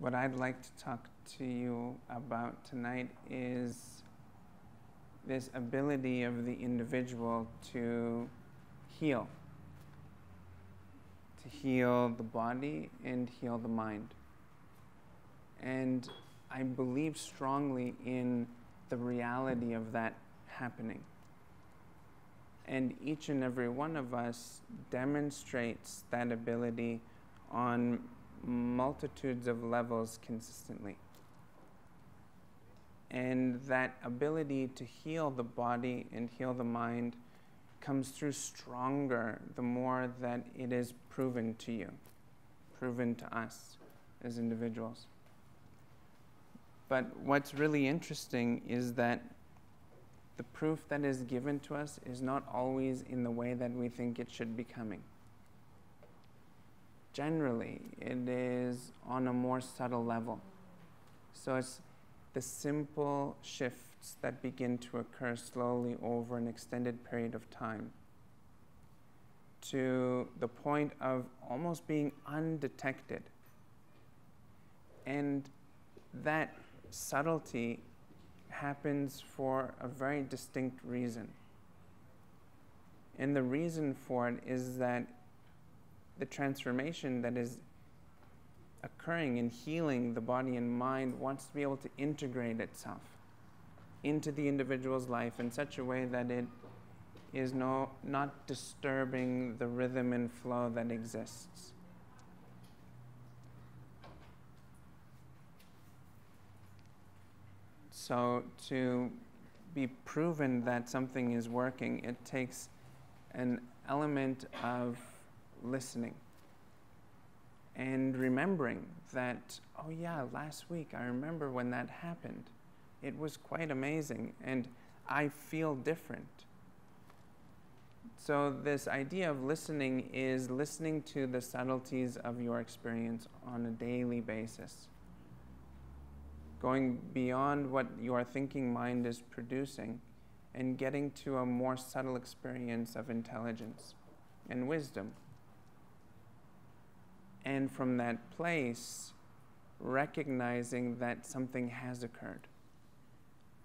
what I'd like to talk to you about tonight is this ability of the individual to heal the body and heal the mind. And I believe strongly in the reality of that happening. And each and every one of us demonstrates that ability on multitudes of levels consistently. And that ability to heal the body and heal the mind comes through stronger the more that it is proven to you, proven to us as individuals. But what's really interesting is that the proof that is given to us is not always in the way that we think it should be coming. Generally, it is on a more subtle level. So it's the simple shifts that begin to occur slowly over an extended period of time, to the point of almost being undetected. And that subtlety happens for a very distinct reason. And the reason for it is that the transformation that is occurring in healing the body and mind wants to be able to integrate itself into the individual's life in such a way that it is not disturbing the rhythm and flow that exists. So to be proven that something is working, it takes an element of listening and remembering that, oh yeah, last week I remember when that happened. It was quite amazing and I feel different. So this idea of listening is listening to the subtleties of your experience on a daily basis, going beyond what your thinking mind is producing and getting to a more subtle experience of intelligence and wisdom. And from that place, recognizing that something has occurred.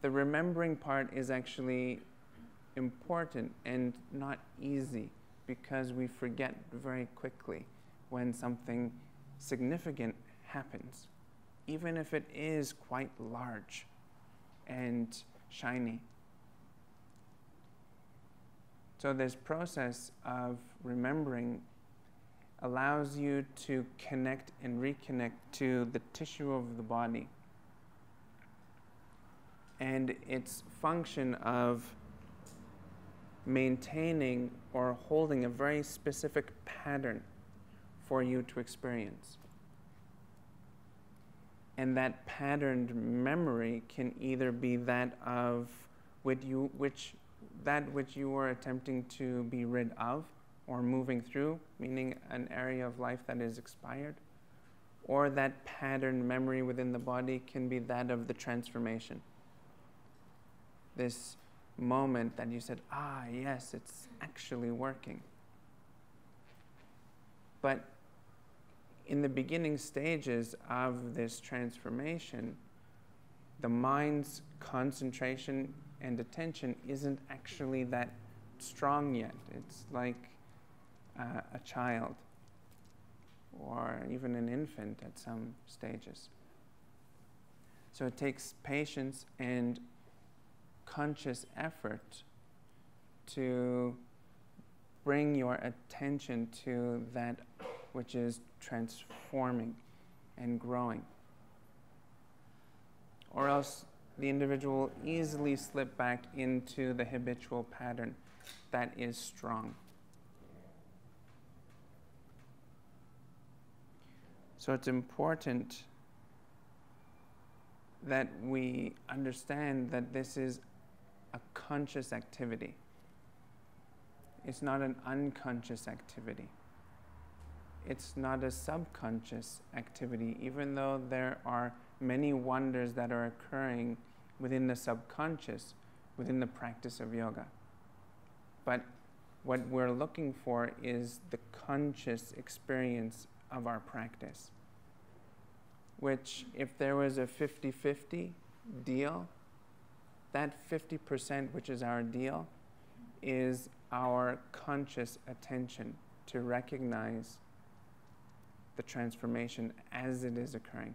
The remembering part is actually important and not easy because we forget very quickly when something significant happens, even if it is quite large and shiny. So this process of remembering allows you to connect and reconnect to the tissue of the body and its function of maintaining or holding a very specific pattern for you to experience. And that patterned memory can either be that of that which you were attempting to be rid of or moving through, meaning an area of life that is expired, or that patterned memory within the body can be that of the transformation. This moment that you said, ah, yes, it's actually working. But in the beginning stages of this transformation, the mind's concentration and attention isn't actually that strong yet. It's like a child or even an infant at some stages. So it takes patience and conscious effort to bring your attention to that which is transforming and growing. Or else the individual will easily slip back into the habitual pattern that is strong. So it's important that we understand that this is a conscious activity. It's not an unconscious activity. It's not a subconscious activity, even though there are many wonders that are occurring within the subconscious, within the practice of yoga. But what we're looking for is the conscious experience of our practice. which if there was a 50-50 deal, that 50%, which is our deal, is our conscious attention to recognize the transformation as it is occurring.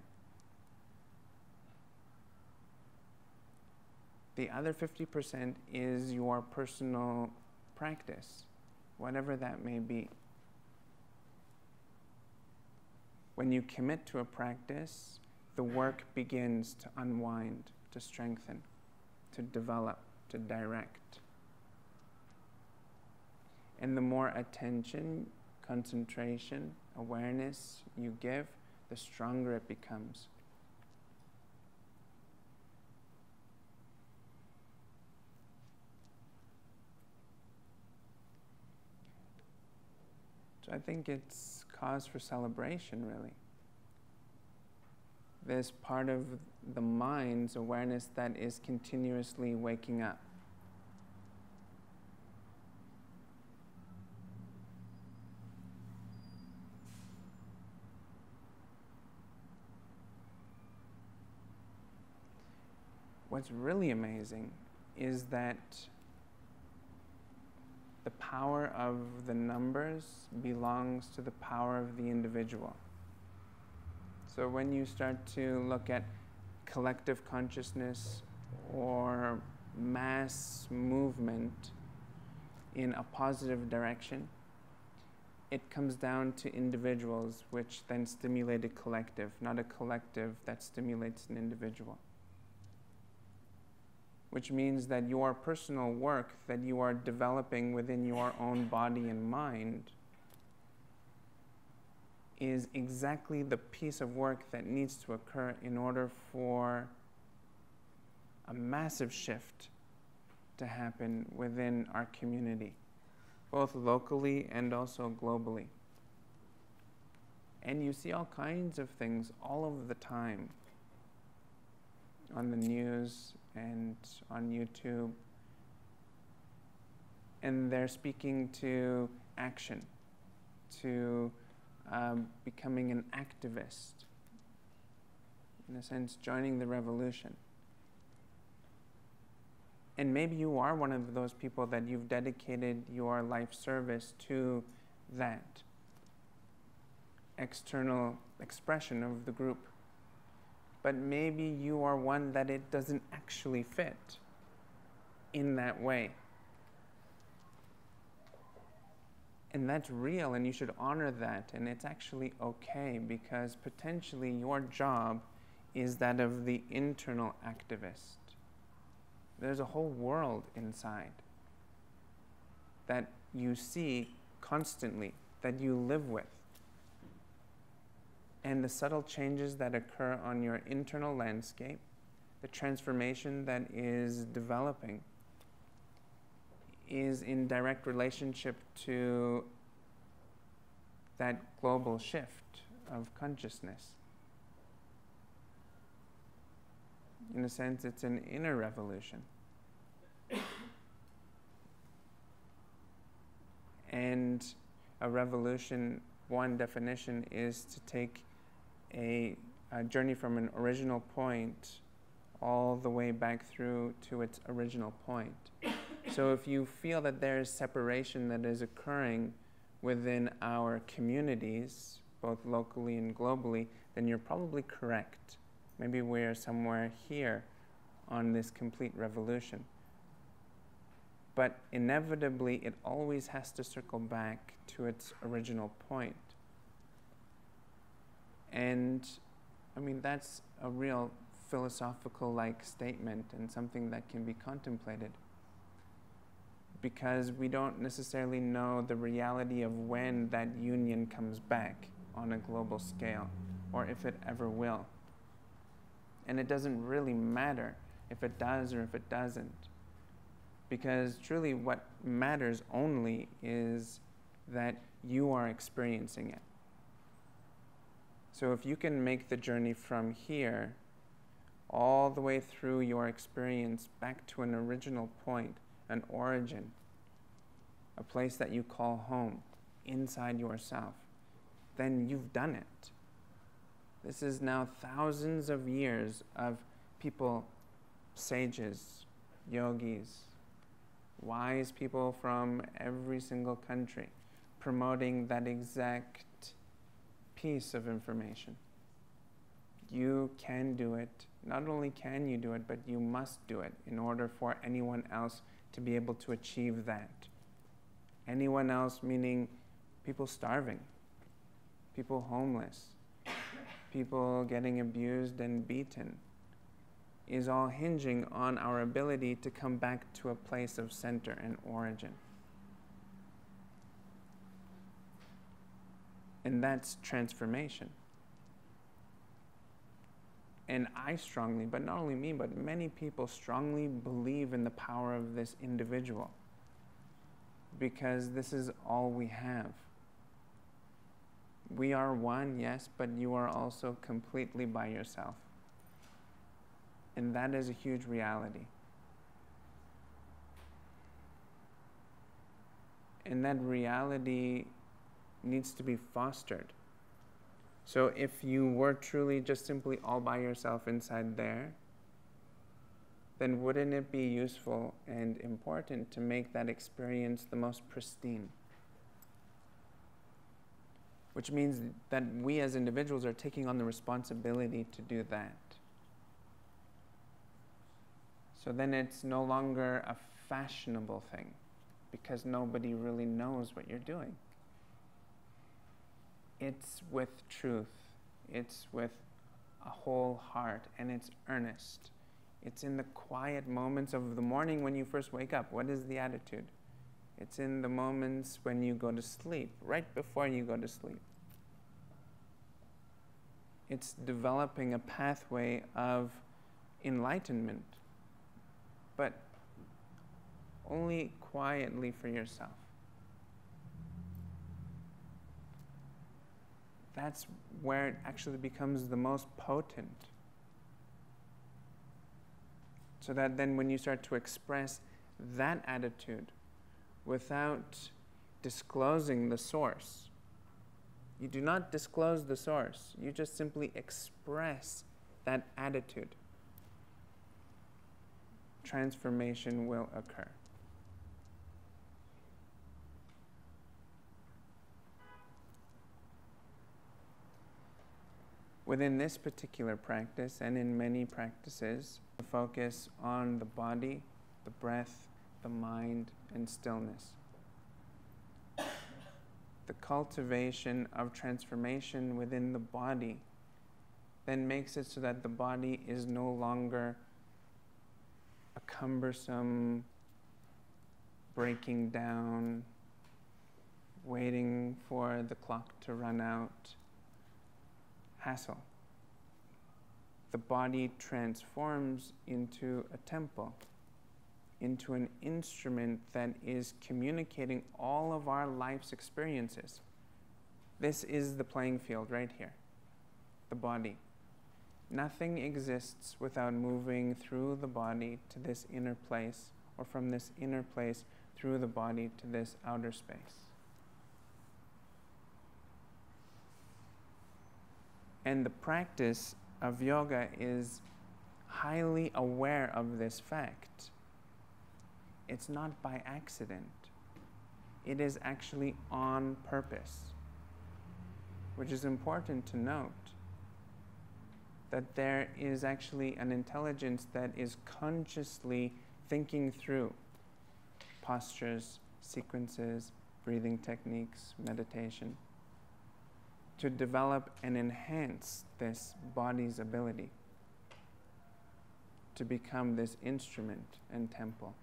The other 50% is your personal practice, whatever that may be. When you commit to a practice, the work begins to unwind, to strengthen, to develop, to direct. And the more attention, concentration, awareness you give, the stronger it becomes. So I think it's cause for celebration, really. There's part of the mind's awareness that is continuously waking up. What's really amazing is that the power of the numbers belongs to the power of the individual. So when you start to look at collective consciousness or mass movement in a positive direction, it comes down to individuals, which then stimulate a collective, not a collective that stimulates an individual. Which means that your personal work that you are developing within your own body and mind is exactly the piece of work that needs to occur in order for a massive shift to happen within our community, both locally and also globally. And you see all kinds of things all of the time on the news and on YouTube, and they're speaking to action, to becoming an activist, in a sense, joining the revolution. And maybe you are one of those people that you've dedicated your life service to that external expression of the group. But maybe you are one that it doesn't actually fit in that way. And that's real, and you should honor that, and it's actually okay, because potentially your job is that of the internal activist. There's a whole world inside that you see constantly, that you live with. And the subtle changes that occur on your internal landscape, the transformation that is developing, is in direct relationship to that global shift of consciousness. In a sense, it's an inner revolution. And a revolution, one definition, is to take a journey from an original point all the way back through to its original point. So if you feel that there is separation that is occurring within our communities, both locally and globally, then you're probably correct. Maybe we're somewhere here on this complete revolution. But inevitably, it always has to circle back to its original point. And I mean, that's a real philosophical-like statement and something that can be contemplated, because we don't necessarily know the reality of when that union comes back on a global scale, or if it ever will. And it doesn't really matter if it does or if it doesn't, because truly what matters only is that you are experiencing it. So if you can make the journey from here all the way through your experience back to an original point, an origin, a place that you call home inside yourself, then you've done it. This is now thousands of years of people, sages, yogis, wise people from every single country promoting that exact piece of information. You can do it. Not only can you do it, but you must do it in order for anyone else to be able to achieve that. Anyone else meaning people starving, people homeless, people getting abused and beaten, is all hinging on our ability to come back to a place of center and origin. And that's transformation. And I strongly, but not only me, but many people strongly believe in the power of this individual, because this is all we have. We are one, yes, but you are also completely by yourself. And that is a huge reality. And that reality needs to be fostered. So if you were truly just simply all by yourself inside there, then wouldn't it be useful and important to make that experience the most pristine? Which means that we as individuals are taking on the responsibility to do that. So then it's no longer a fashionable thing, because nobody really knows what you're doing. It's with truth, it's with a whole heart, and it's earnest. It's in the quiet moments of the morning when you first wake up. What is the attitude? It's in the moments when you go to sleep, right before you go to sleep. It's developing a pathway of enlightenment, but only quietly for yourself. That's where it actually becomes the most potent. So that then when you start to express that attitude without disclosing the source, you do not disclose the source, you just simply express that attitude, transformation will occur. Within this particular practice, and in many practices, the focus on the body, the breath, the mind, and stillness. The cultivation of transformation within the body then makes it so that the body is no longer a cumbersome, breaking down, waiting for the clock to run out hassle. The body transforms into a temple, into an instrument that is communicating all of our life's experiences. This is the playing field right here, the body. Nothing exists without moving through the body to this inner place, or from this inner place through the body to this outer space. And the practice of yoga is highly aware of this fact. It's not by accident. It is actually on purpose, which is important to note, that there is actually an intelligence that is consciously thinking through postures, sequences, breathing techniques, meditation, to develop and enhance this body's ability to become this instrument and temple.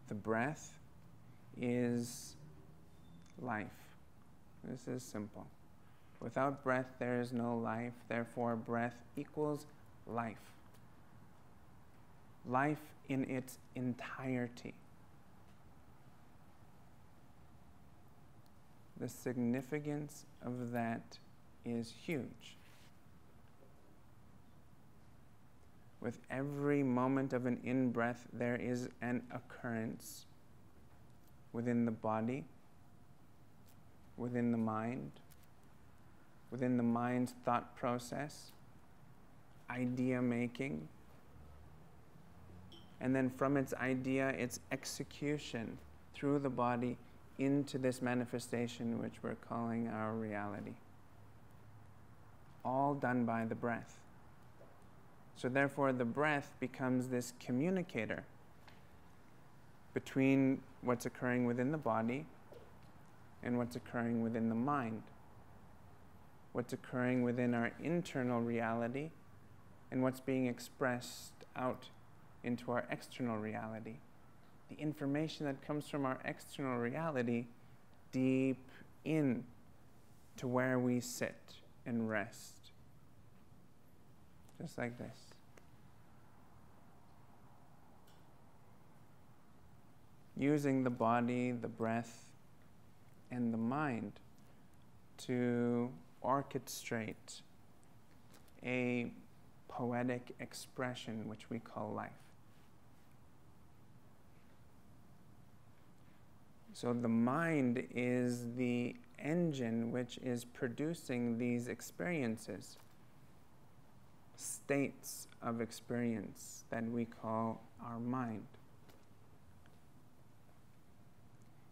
The breath is life. This is simple. Without breath, there is no life. Therefore, breath equals life. Life in its entirety. The significance of that is huge. With every moment of an in-breath, there is an occurrence within the body, within the mind, within the mind's thought process, idea making, and then from its idea, its execution through the body into this manifestation which we're calling our reality. All done by the breath. So therefore the breath becomes this communicator between what's occurring within the body and what's occurring within the mind. What's occurring within our internal reality and what's being expressed out into our external reality. The information that comes from our external reality deep in to where we sit and rest. Just like this. Using the body, the breath, and the mind to orchestrate a poetic expression which we call life. So the mind is the engine which is producing these experiences, states of experience that we call our mind.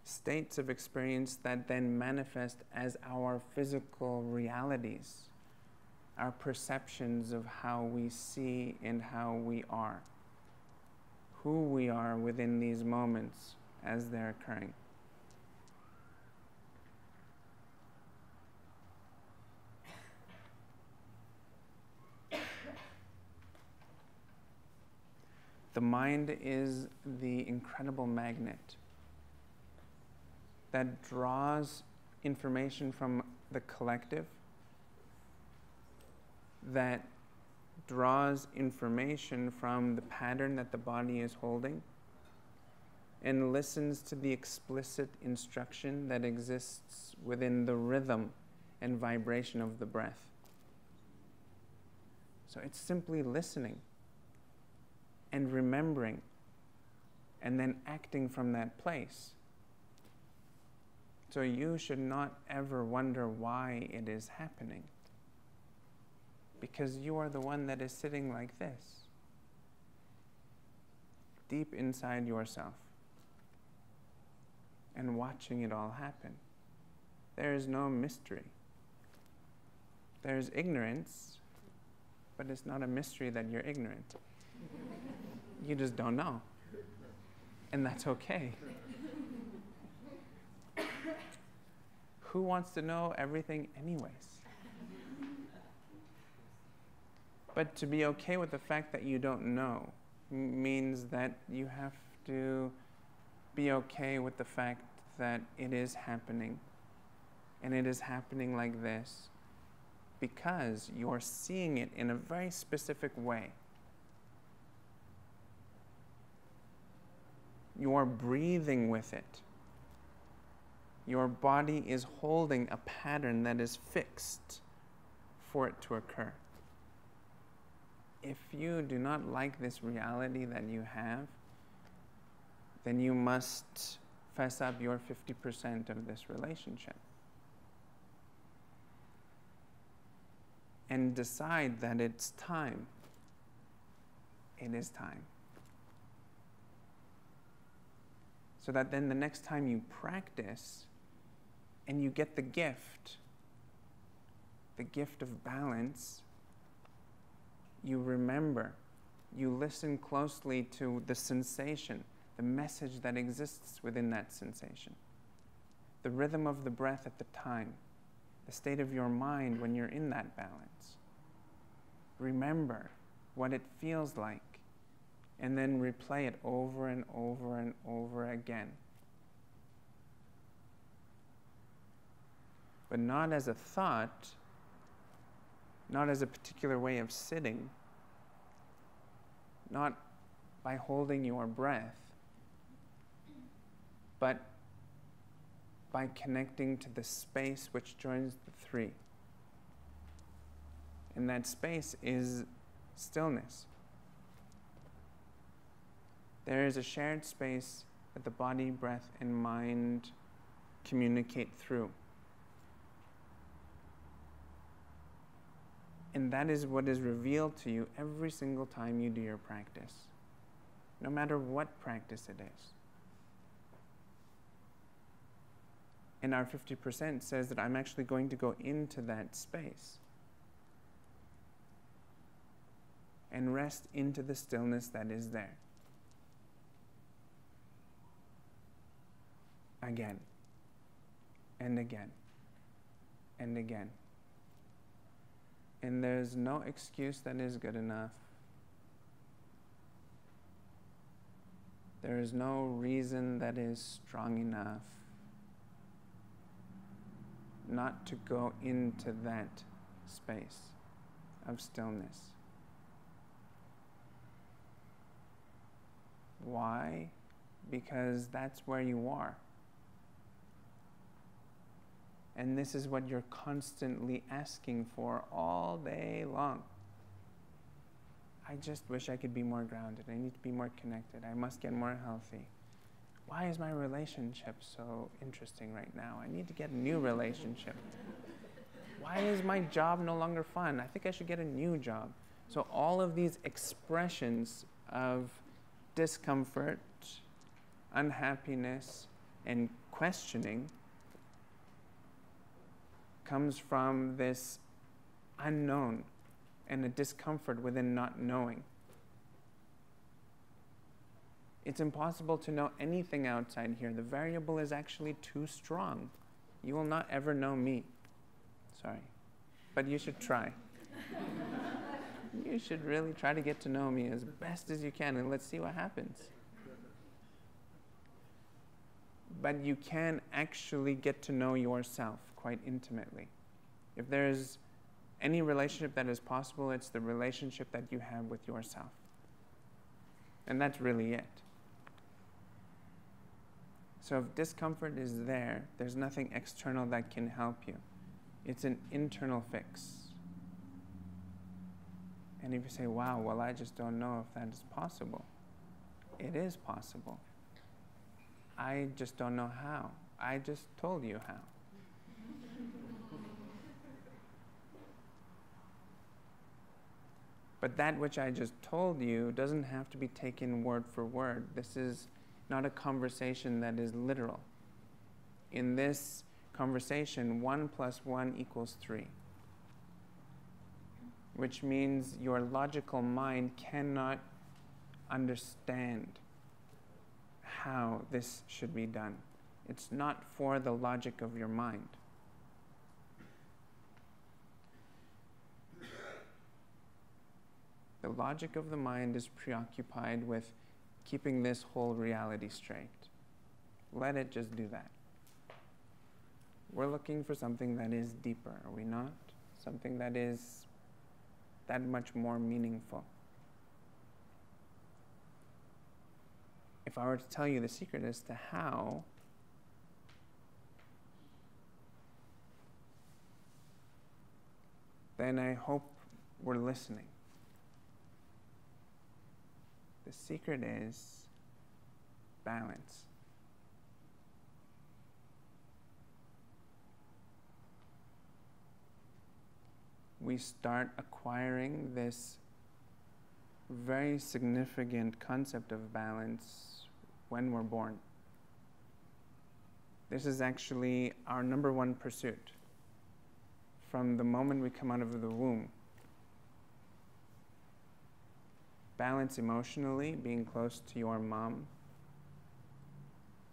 States of experience that then manifest as our physical realities, our perceptions of how we see and how we are, who we are within these moments as they're occurring. The mind is the incredible magnet that draws information from the collective, that draws information from the pattern that the body is holding, and listens to the explicit instruction that exists within the rhythm and vibration of the breath. So it's simply listening and remembering and then acting from that place. So you should not ever wonder why it is happening, because you are the one that is sitting like this, deep inside yourself, and watching it all happen. There is no mystery. There is ignorance, but it's not a mystery that you're ignorant. You just don't know, and that's okay. Who wants to know everything anyways? But to be okay with the fact that you don't know means that you have to be okay with the fact that it is happening, and it is happening like this because you're seeing it in a very specific way. You're breathing with it. Your body is holding a pattern that is fixed for it to occur. If you do not like this reality that you have, then you must fess up your 50% of this relationship and decide that it's time. It is time. So that then the next time you practice and you get the gift of balance, you remember, you listen closely to the sensation, the message that exists within that sensation, the rhythm of the breath at the time, the state of your mind when you're in that balance. Remember what it feels like, and then replay it over and over and over again. But not as a thought, not as a particular way of sitting, not by holding your breath, but by connecting to the space which joins the three. And that space is stillness. There is a shared space that the body, breath, and mind communicate through. And that is what is revealed to you every single time you do your practice, no matter what practice it is. And our 50% says that I'm actually going to go into that space and rest into the stillness that is there. Again, and again, and again. And there's no excuse that is good enough. There is no reason that is strong enough not to go into that space of stillness. Why? Because that's where you are. And this is what you're constantly asking for all day long. I just wish I could be more grounded. I need to be more connected. I must get more healthy. Why is my relationship so interesting right now? I need to get a new relationship. Why is my job no longer fun? I think I should get a new job. So all of these expressions of discomfort, unhappiness, and questioning comes from this unknown and a discomfort within not knowing. It's impossible to know anything outside here. The variable is actually too strong. You will not ever know me. Sorry. But you should try. You should really try to get to know me as best as you can, and let's see what happens. But you can actually get to know yourself quite intimately. If there's any relationship that is possible, it's the relationship that you have with yourself. And that's really it. So if discomfort is there, there's nothing external that can help you. It's an internal fix. And if you say, wow, well, I just don't know if that is possible. It is possible. I just don't know how. I just told you how. But that which I just told you doesn't have to be taken word for word. This is not a conversation that is literal. In this conversation, 1 + 1 = 3. Which means your logical mind cannot understand how this should be done. It's not for the logic of your mind. The logic of the mind is preoccupied with keeping this whole reality straight. Let it just do that. We're looking for something that is deeper, are we not? Something that is that much more meaningful. If I were to tell you the secret as to how, then I hope we're listening. The secret is balance. We start acquiring this very significant concept of balance when we're born. This is actually our #1 pursuit from the moment we come out of the womb. Balance emotionally, being close to your mom.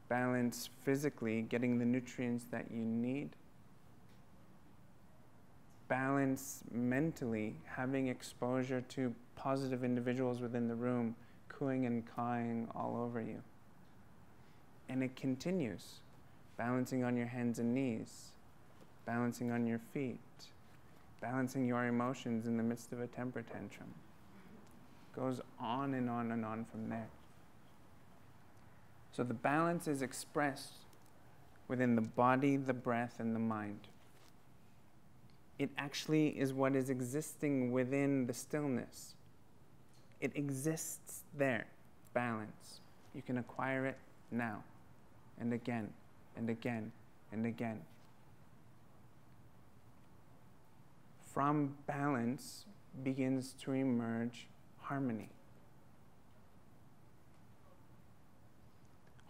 Balance physically, getting the nutrients that you need. Balance mentally, having exposure to positive individuals within the room, cooing and cawing all over you. And it continues. Balancing on your hands and knees, balancing on your feet, balancing your emotions in the midst of a temper tantrum. Goes on and on and on from there. So the balance is expressed within the body, the breath, and the mind. It actually is what is existing within the stillness. It exists there, balance. You can acquire it now, and again, and again, and again. from balance begins to emerge harmony.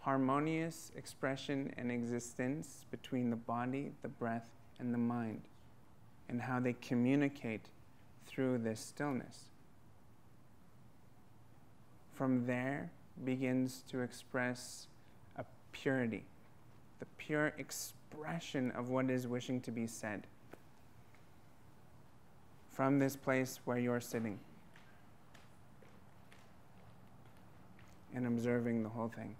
Harmonious expression and existence between the body, the breath, and the mind, and how they communicate through this stillness. From there begins to express a purity, the pure expression of what is wishing to be said. From this place where you're sitting and observing the whole thing.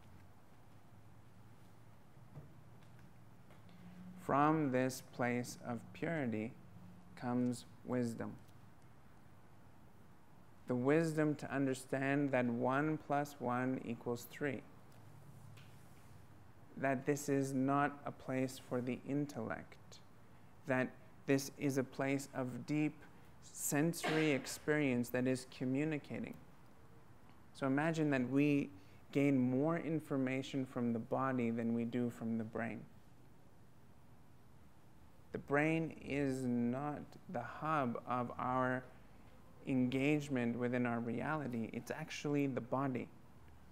From this place of purity comes wisdom. The wisdom to understand that 1 + 1 = 3. That this is not a place for the intellect. That this is a place of deep sensory experience that is communicating. So imagine that we gain more information from the body than we do from the brain. The brain is not the hub of our engagement within our reality. It's actually the body,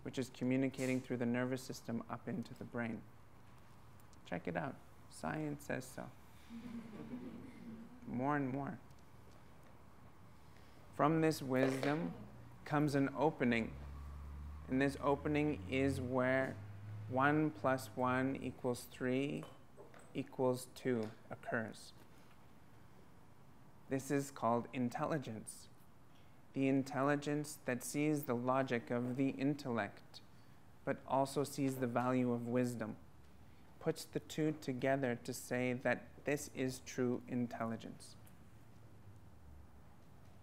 which is communicating through the nervous system up into the brain. Check it out. Science says so. More and more. From this wisdom comes an opening. And this opening is where 1 + 1 = 3 = 2 occurs. This is called intelligence. The intelligence that sees the logic of the intellect, but also sees the value of wisdom, puts the two together to say that this is true intelligence.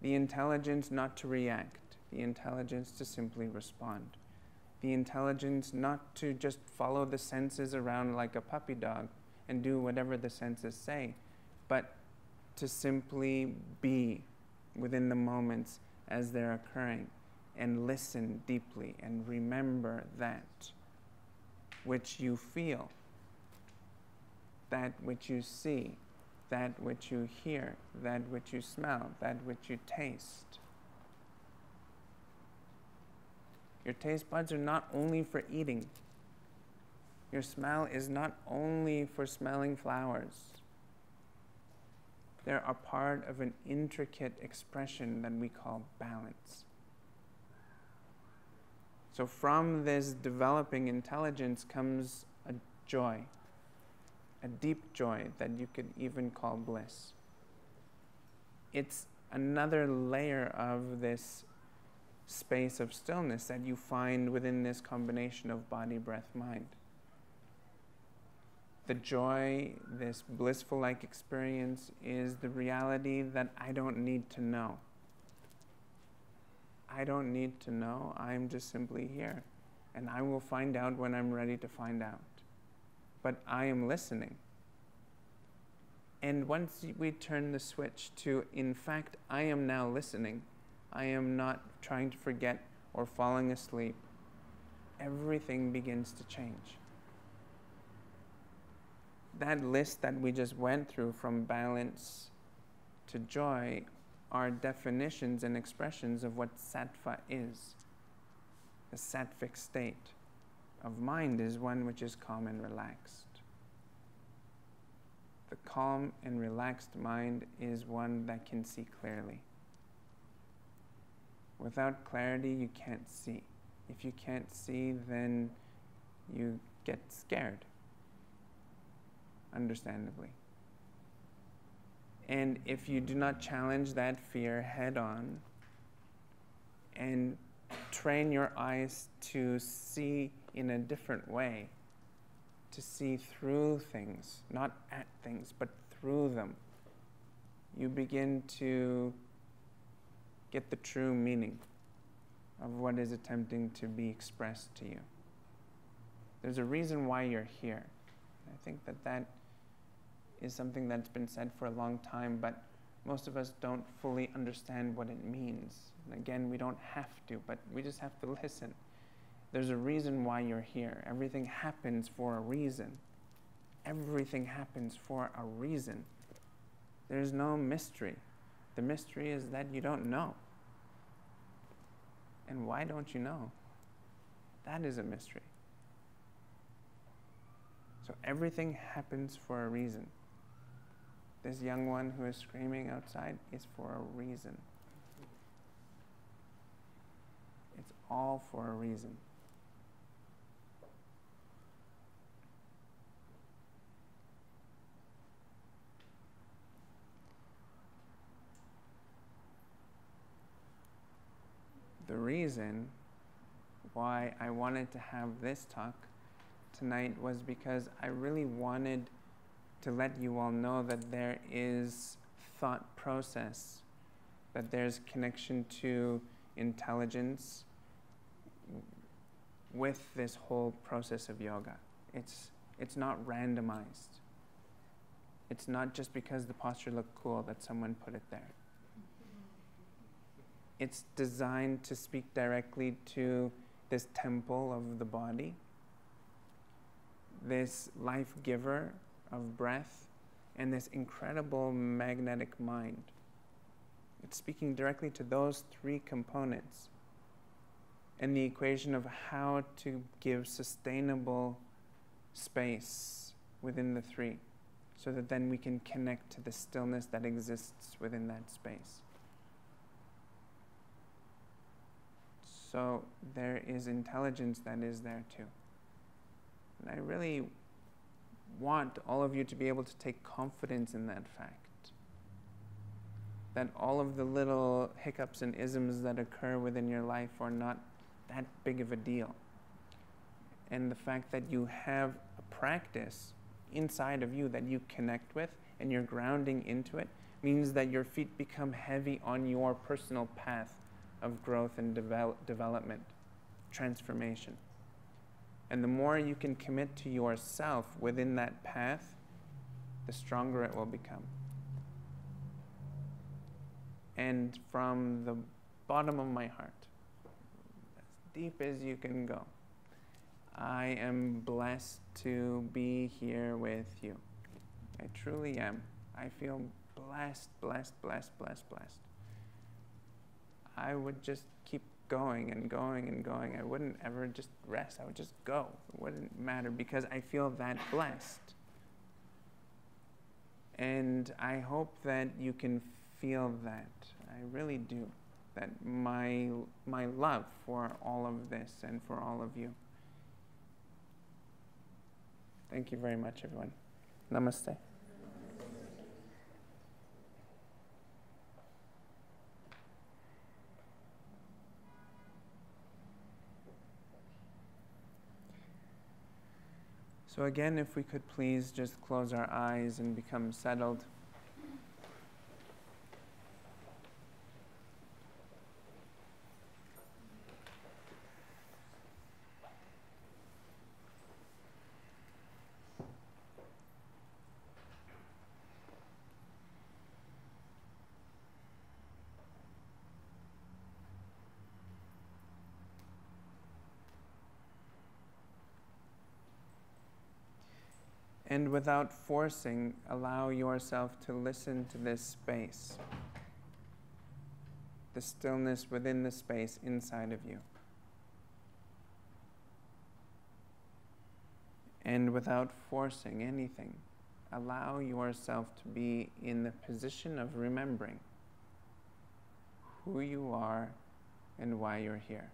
The intelligence not to react, the intelligence to simply respond. The intelligence not to just follow the senses around like a puppy dog and do whatever the senses say, but to simply be within the moments as they're occurring and listen deeply and remember that which you feel, that which you see, that which you hear, that which you smell, that which you taste. Your taste buds are not only for eating. Your smell is not only for smelling flowers. They're a part of an intricate expression that we call balance. So from this developing intelligence comes a joy, a deep joy that you could even call bliss. It's another layer of this space of stillness that you find within this combination of body, breath, mind. The joy, this blissful-like experience, is the reality that I don't need to know. I don't need to know. I'm just simply here. And I will find out when I'm ready to find out. But I am listening. And once we turn the switch to, in fact, I am now listening, I am not trying to forget or falling asleep, everything begins to change. That list that we just went through, from balance to joy, are definitions and expressions of what sattva is. The sattvic state of mind is one which is calm and relaxed. The calm and relaxed mind is one that can see clearly. Without clarity, you can't see. If you can't see, then you get scared, understandably. And if you do not challenge that fear head on and train your eyes to see in a different way, to see through things, not at things, but through them, you begin to get the true meaning of what is attempting to be expressed to you. There's a reason why you're here. I think that that is something that's been said for a long time, but most of us don't fully understand what it means. And again, we don't have to, but we just have to listen. There's a reason why you're here. Everything happens for a reason. Everything happens for a reason. There's no mystery. The mystery is that you don't know. And why don't you know? That is a mystery. So everything happens for a reason. This young one who is screaming outside is for a reason. It's all for a reason. The reason why I wanted to have this talk tonight was because I really wanted to let you all know that there is thought process, that there's connection to intelligence with this whole process of yoga. It's not randomized. It's not just because the posture looked cool that someone put it there. It's designed to speak directly to this temple of the body, this life giver of breath, and this incredible magnetic mind. It's speaking directly to those three components and the equation of how to give sustainable space within the three, so that then we can connect to the stillness that exists within that space. So there is intelligence that is there too. And I really want all of you to be able to take confidence in that fact. That all of the little hiccups and isms that occur within your life are not that big of a deal. And the fact that you have a practice inside of you that you connect with and you're grounding into it means that your feet become heavy on your personal path of growth and development, transformation. And the more you can commit to yourself within that path, the stronger it will become. And from the bottom of my heart, as deep as you can go, I am blessed to be here with you. I truly am. I feel blessed, blessed, blessed, blessed, blessed. I would just keep going and going and going. I wouldn't ever just rest. I would just go. It wouldn't matter because I feel that blessed. And I hope that you can feel that. I really do. That my love for all of this and for all of you. Thank you very much, everyone. Namaste. So again, if we could please just close our eyes and become settled. And without forcing, allow yourself to listen to this space, the stillness within the space inside of you. And without forcing anything, allow yourself to be in the position of remembering who you are and why you're here.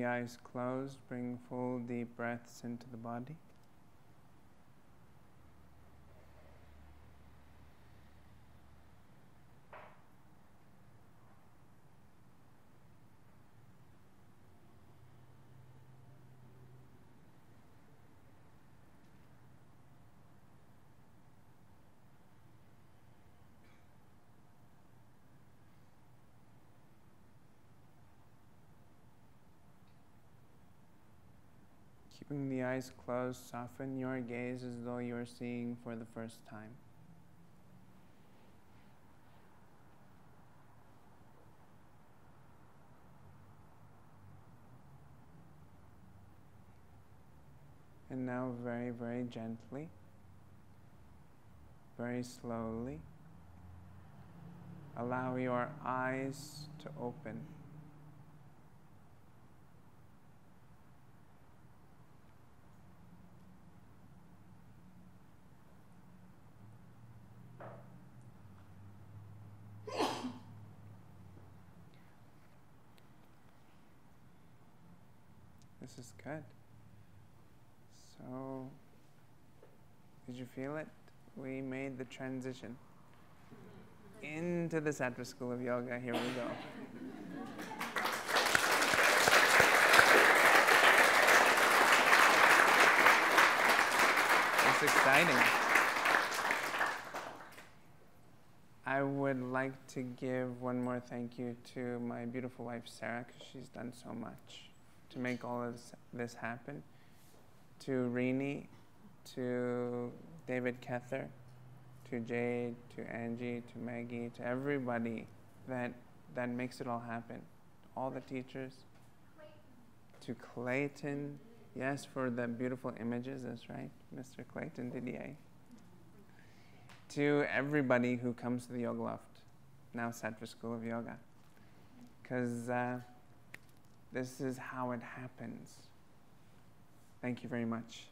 eyes closed, bring full deep breaths into the body. Keeping the eyes closed, soften your gaze as though you are seeing for the first time. And now very, very gently, very slowly, allow your eyes to open. This is good. So, did you feel it? We made the transition into the Sattva School of Yoga. Here we go. It's exciting. I would like to give one more thank you to my beautiful wife, Sarah, because she's done so much to make all of this happen. To Rini, to David Kether, to Jade, to Angie, to Maggie, to everybody that makes it all happen. All the teachers. To Clayton, yes, for the beautiful images, that's right, Mr. Clayton Didier. To everybody who comes to the Yoga Loft, now Sattva School of Yoga. Because this is how it happens. Thank you very much.